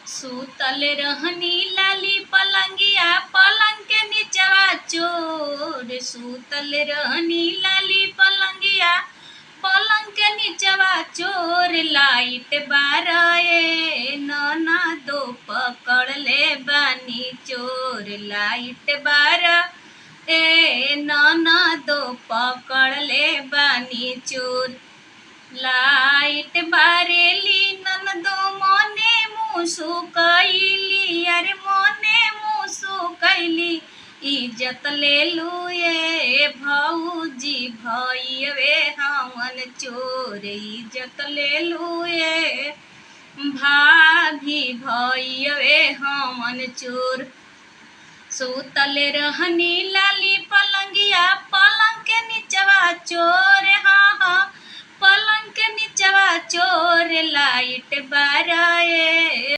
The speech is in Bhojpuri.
सूतल रहनी लाली पलंगिया पलंग के नीचवा चोर। सूतल रहनी लाली पलंगिया पलंग के नीचवा चोर। लाइट बारए नना दो पकड़ ले बानी चोर। लाइट बारा ए नना दो पकड़ ले बानी चोर। लाइट बारेली ननदो मने मुसु कैली। अरे मने मुसु कैली इज्जत ले लुए भौजी भैयवे हमन चोर। इज्जत ले लुए भाभी भैयवे हमन चोर। सूतल रहनी लाली पलंगिया पलंग के नीचवा चोर। हाँ हाँ पलंग के नीचवा चोर। लाइट बाराए